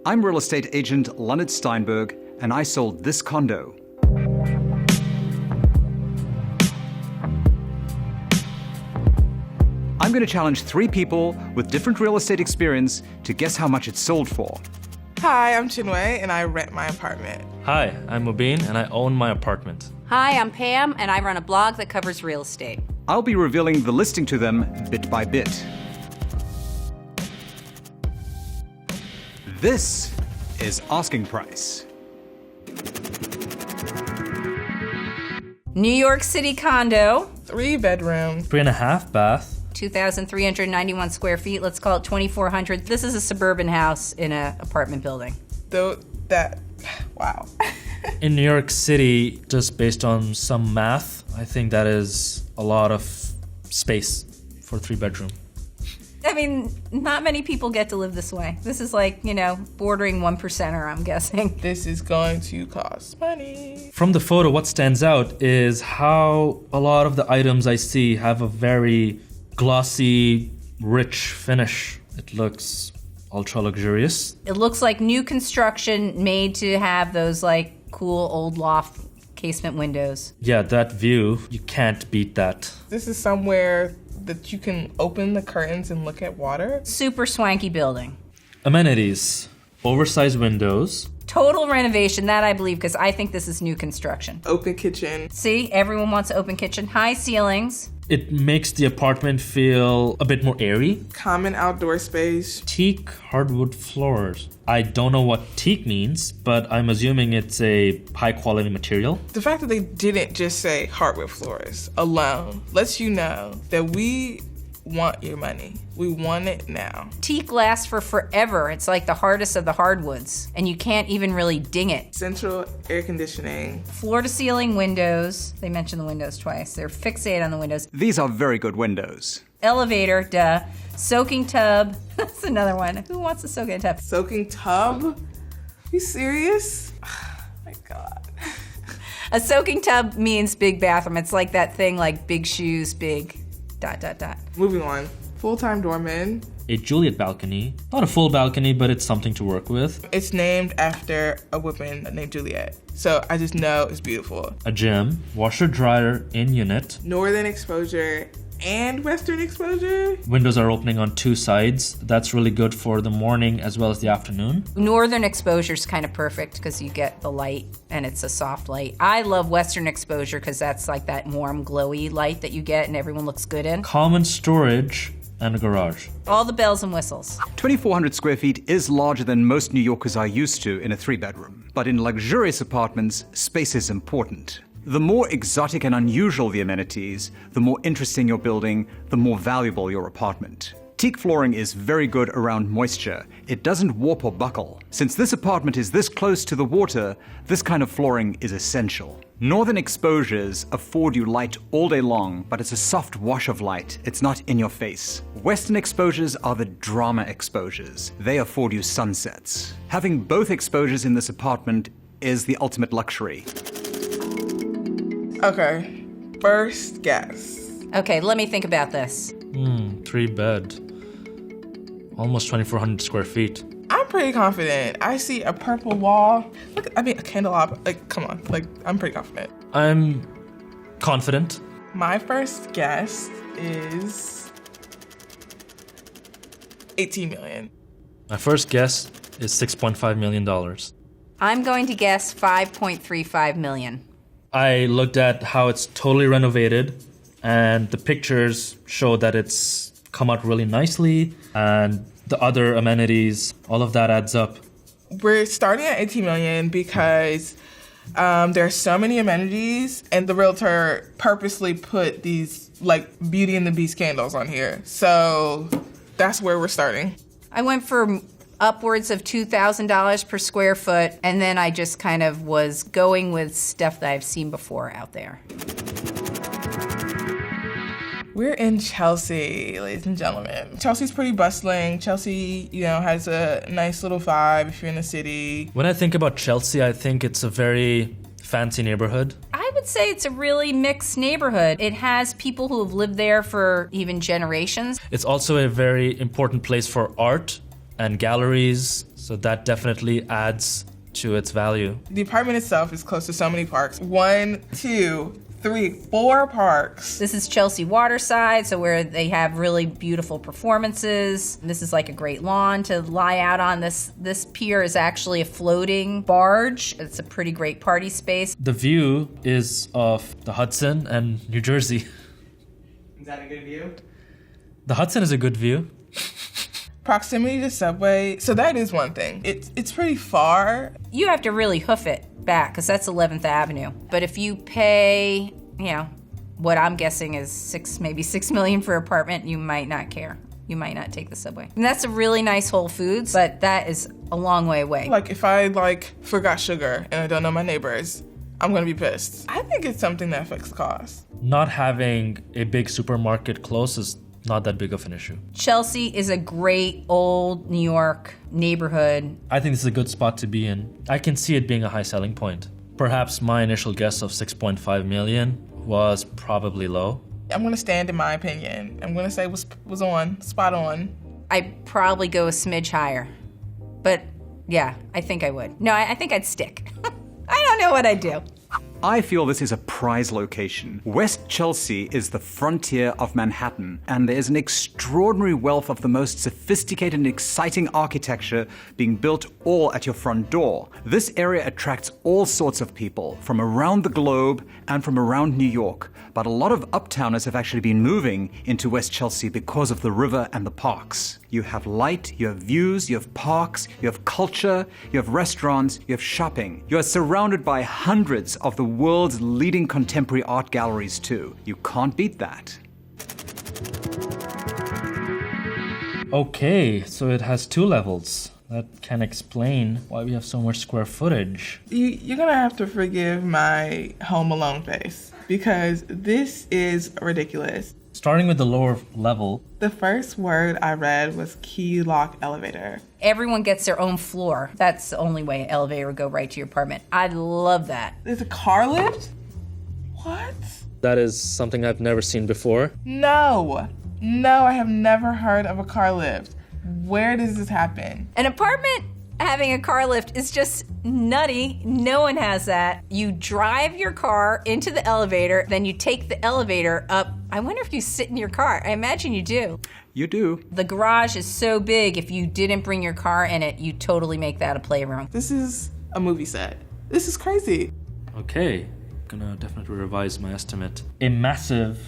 I'm real estate agent Leonard Steinberg, and I sold this condo. I'm going to challenge 3 people with different real estate experience to guess how much it sold for. Hi, I'm Chinwe, and I rent my apartment. Hi, I'm Mubin, and I own my apartment. Hi, I'm Pam, and I run a blog that covers real estate. I'll be revealing the listing to them bit by bit. This is Asking Price. New York City Condo, 3 bedrooms. 3.5 bath. 2,391 square feet. Let's call it 2,400. This is a suburban house in an apartment building. Wow. In New York City, just based on some math, I think that is a lot of space for a 3-bedroom. I mean, not many people get to live this way. This is like, bordering 1%er, I'm guessing. This is going to cost money. From the photo, what stands out is how a lot of the items I see have a very glossy, rich finish. It looks ultra luxurious. It looks like new construction made to have those cool old loft casement windows. Yeah, that view, you can't beat that. This is somewhere that you can open the curtains and look at water. Super swanky building. Amenities, oversized windows. Total renovation, that I believe, because I think this is new construction. Open kitchen. See, everyone wants an open kitchen. High ceilings. It makes the apartment feel a bit more airy. Common outdoor space. Teak hardwood floors. I don't know what teak means, but I'm assuming it's a high quality material. The fact that they didn't just say hardwood floors alone lets you know that we want your money. We want it now. Teak lasts for forever. It's like the hardest of the hardwoods, and you can't even really ding it. Central air conditioning. Floor to ceiling windows. They mentioned the windows twice. They're fixated on the windows. These are very good windows. Elevator, duh. Soaking tub. That's another one. Who wants a soaking tub? Soaking tub? You serious? My God. A soaking tub means big bathroom. It's like that thing like big shoes, big ... Moving on. Full-time doorman. A Juliet balcony. Not a full balcony, but it's something to work with. It's named after a woman named Juliet. So I just know it's beautiful. A gym. Washer dryer in unit. Northern exposure and western exposure. Windows are opening on 2 sides. That's really good for the morning as well as the afternoon. Northern exposure is kind of perfect because you get the light and it's a soft light. I love western exposure because that's like that warm, glowy light that you get and everyone looks good in. Common storage and a garage. All the bells and whistles. 2,400 square feet is larger than most New Yorkers are used to in a 3-bedroom. But in luxurious apartments, space is important. The more exotic and unusual the amenities, the more interesting your building, the more valuable your apartment. Teak flooring is very good around moisture. It doesn't warp or buckle. Since this apartment is this close to the water, this kind of flooring is essential. Northern exposures afford you light all day long, but it's a soft wash of light. It's not in your face. Western exposures are the drama exposures. They afford you sunsets. Having both exposures in this apartment is the ultimate luxury. Okay, first guess. Okay, let me think about this. 3-bed. Almost 2,400 square feet. I'm pretty confident. I see a purple wall. Look, a candelabra. Come on. I'm pretty confident. I'm confident. My first guess is 18 million. My first guess is $6.5 million. I'm going to guess 5.35 million. I looked at how it's totally renovated, and the pictures show that it's come out really nicely, and the other amenities, all of that adds up. We're starting at 18 million because there are so many amenities, and the realtor purposely put these Beauty and the Beast candles on here. So that's where we're starting. I went for upwards of $2,000 per square foot, and then I just kind of was going with stuff that I've seen before out there. We're in Chelsea, ladies and gentlemen. Chelsea's pretty bustling. Chelsea, has a nice little vibe if you're in the city. When I think about Chelsea, I think it's a very fancy neighborhood. I would say it's a really mixed neighborhood. It has people who have lived there for even generations. It's also a very important place for art and galleries, so that definitely adds to its value. The apartment itself is close to so many parks. 1, 2, 3, 4 parks. This is Chelsea Waterside, so where they have really beautiful performances. This is like a great lawn to lie out on. This pier is actually a floating barge. It's a pretty great party space. The view is of the Hudson and New Jersey. Is that a good view? The Hudson is a good view. Proximity to subway, so that is one thing. It's pretty far. You have to really hoof it back because that's 11th Avenue. But if you pay, what I'm guessing is maybe $6 million for an apartment, you might not care. You might not take the subway. And that's a really nice Whole Foods, but that is a long way away. Like if I forgot sugar and I don't know my neighbors, I'm gonna be pissed. I think it's something that affects costs. Not having a big supermarket close is not that big of an issue. Chelsea is a great old New York neighborhood. I think this is a good spot to be in. I can see it being a high selling point. Perhaps my initial guess of 6.5 million was probably low. I'm gonna stand in my opinion. I'm gonna say was spot on. I'd probably go a smidge higher. But yeah, I think I would. No, I think I'd stick. I don't know what I'd do. I feel this is a prize location. West Chelsea is the frontier of Manhattan, and there is an extraordinary wealth of the most sophisticated and exciting architecture being built all at your front door. This area attracts all sorts of people from around the globe and from around New York, but a lot of uptowners have actually been moving into West Chelsea because of the river and the parks. You have light, you have views, you have parks, you have culture, you have restaurants, you have shopping. You are surrounded by hundreds of the world's leading contemporary art galleries too. You can't beat that. Okay, so it has 2 levels. That can explain why we have so much square footage. You're gonna have to forgive my Home Alone face because this is ridiculous. Starting with the lower level. The first word I read was key lock elevator. Everyone gets their own floor. That's the only way an elevator would go right to your apartment. I love that. There's a car lift? What? That is something I've never seen before. No, I have never heard of a car lift. Where does this happen? An apartment having a car lift is just nutty. No one has that. You drive your car into the elevator, then you take the elevator up. I wonder if you sit in your car. I imagine you do. You do. The garage is so big, if you didn't bring your car in it, you totally make that a playroom. This is a movie set. This is crazy. Okay, gonna definitely revise my estimate. A massive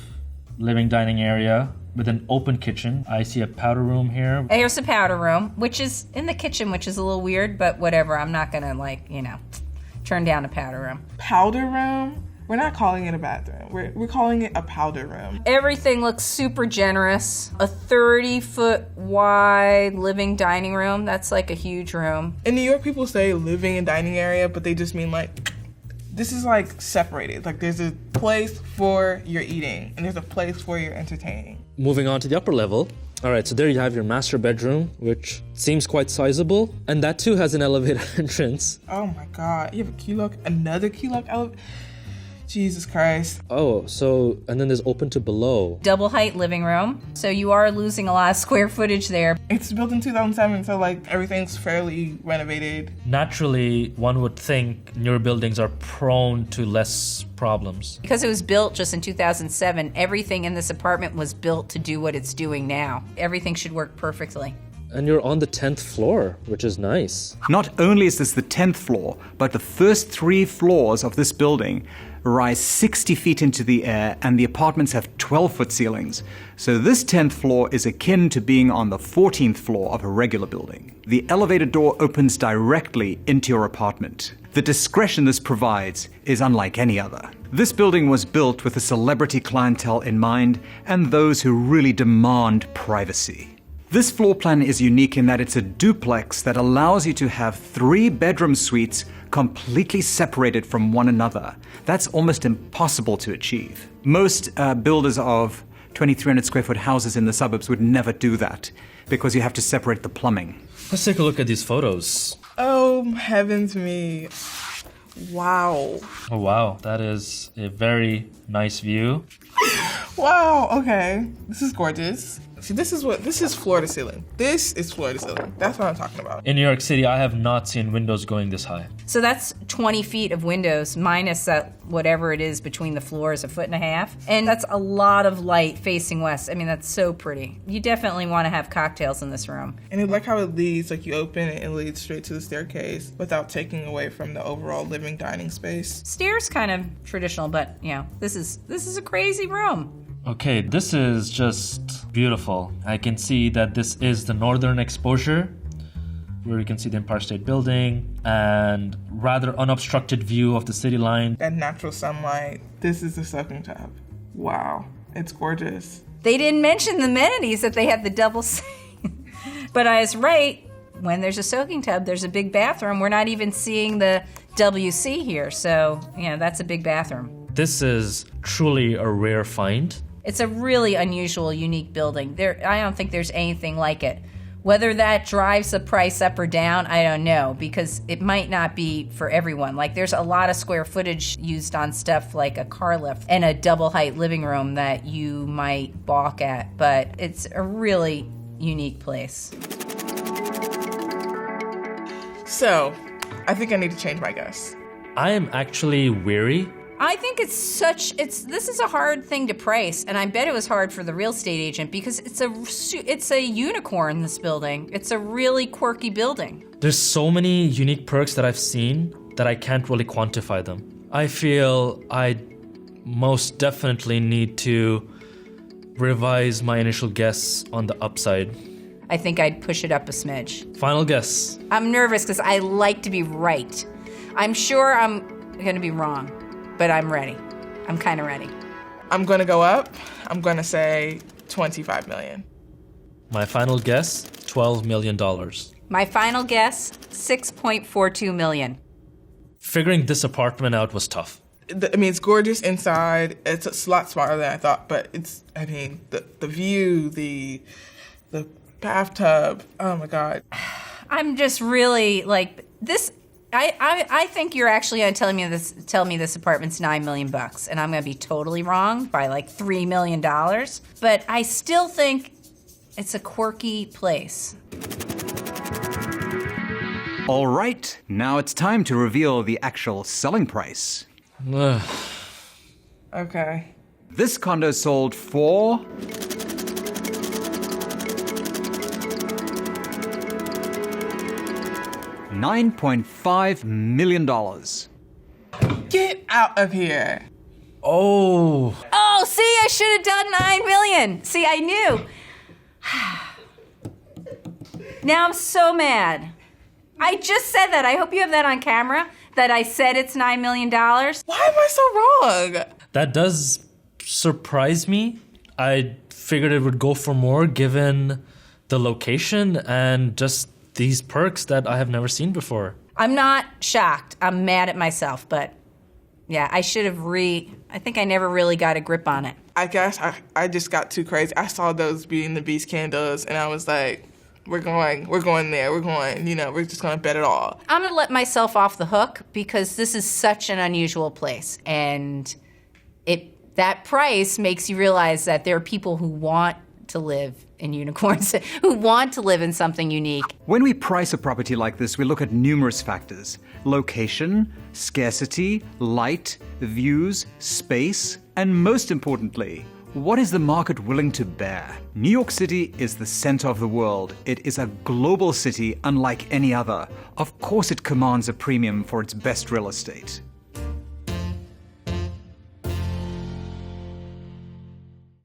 living dining area with an open kitchen. I see a powder room here. Here's the powder room, which is in the kitchen, which is a little weird, but whatever. I'm not gonna turn down a powder room. Powder room? We're not calling it a bathroom. We're calling it a powder room. Everything looks super generous. A 30-foot wide living dining room. That's like a huge room. In New York, people say living and dining area, but they just mean this is separated. There's a place for your eating and there's a place for your entertaining. Moving on to the upper level. All right, so there you have your master bedroom, which seems quite sizable. And that too has an elevator entrance. Oh my God, you have a key lock, another key lock elevator? Jesus Christ. Oh, and then there's open to below. Double height living room. So you are losing a lot of square footage there. It's built in 2007, so everything's fairly renovated. Naturally, one would think newer buildings are prone to less problems. Because it was built just in 2007, everything in this apartment was built to do what it's doing now. Everything should work perfectly. And you're on the 10th floor, which is nice. Not only is this the 10th floor, but the first 3 floors of this building rise 60 feet into the air, and the apartments have 12-foot ceilings. So this 10th floor is akin to being on the 14th floor of a regular building. The elevator door opens directly into your apartment. The discretion this provides is unlike any other. This building was built with a celebrity clientele in mind and those who really demand privacy. This floor plan is unique in that it's a duplex that allows you to have 3 bedroom suites completely separated from one another. That's almost impossible to achieve. Most builders of 2,300 square foot houses in the suburbs would never do that because you have to separate the plumbing. Let's take a look at these photos. Oh, heavens me. Wow. Oh, wow. That is a very nice view. Wow, okay. This is gorgeous. See, this is floor to ceiling. This is floor to ceiling. That's what I'm talking about. In New York City, I have not seen windows going this high. So that's 20 feet of windows minus that whatever it is between the floors, 1.5 feet. And that's a lot of light facing west. I mean, that's so pretty. You definitely want to have cocktails in this room. And I like how it leads, like you open it and it leads straight to the staircase without taking away from the overall living dining space. Stairs kind of traditional, but this is a crazy room. Okay, this is just beautiful. I can see that this is the northern exposure, where you can see the Empire State Building and rather unobstructed view of the city line. That natural sunlight. This is the soaking tub. Wow, it's gorgeous. They didn't mention the amenities that they had the double sink. But I was right. When there's a soaking tub, there's a big bathroom. We're not even seeing the WC here, so that's a big bathroom. This is truly a rare find. It's a really unusual, unique building. I don't think there's anything like it. Whether that drives the price up or down, I don't know, because it might not be for everyone. Like, there's a lot of square footage used on stuff like a car lift and a double height living room that you might balk at, but it's a really unique place. So, I think I need to change my guess. I am actually weary. I think this is a hard thing to price, and I bet it was hard for the real estate agent because it's a unicorn, this building. It's a really quirky building. There's so many unique perks that I've seen that I can't really quantify them. I feel I most definitely need to revise my initial guess on the upside. I think I'd push it up a smidge. Final guess. I'm nervous because I like to be right. I'm sure I'm going to be wrong. But I'm ready. I'm kind of ready. I'm going to go up. I'm going to say $25 million. My final guess, $12 million. My final guess, $6.42 million. Figuring this apartment out was tough. It's gorgeous inside. It's a lot smaller than I thought, but the view, the bathtub, oh my God. I'm just really like this. I think you're actually going to tell me this apartment's $9 million, and I'm going to be totally wrong by like $3 million. But I still think it's a quirky place. All right, now it's time to reveal the actual selling price. Okay. This condo sold for $9.5 million. Get out of here. Oh, See, I should have done $9 million. See, I knew. Now I'm so mad. I just said that. I hope you have that on camera, that I said it's $9 million. Why am I so wrong? that does surprise me. I figured it would go for more given the location and just these perks that I have never seen before. I'm not shocked. I'm mad at myself, but yeah, I should have I think I never really got a grip on it. I guess I just got too crazy. I saw those Beauty and the Beast candles, and I was like, we're going there. We're just going to bet it all. I'm going to let myself off the hook because this is such an unusual place, and that price makes you realize that there are people who want to live in unicorns, who want to live in something unique. When we price a property like this, we look at numerous factors: location, scarcity, light, views, space, and most importantly, what is the market willing to bear? New York City is the center of the world. It is a global city unlike any other. Of course, it commands a premium for its best real estate.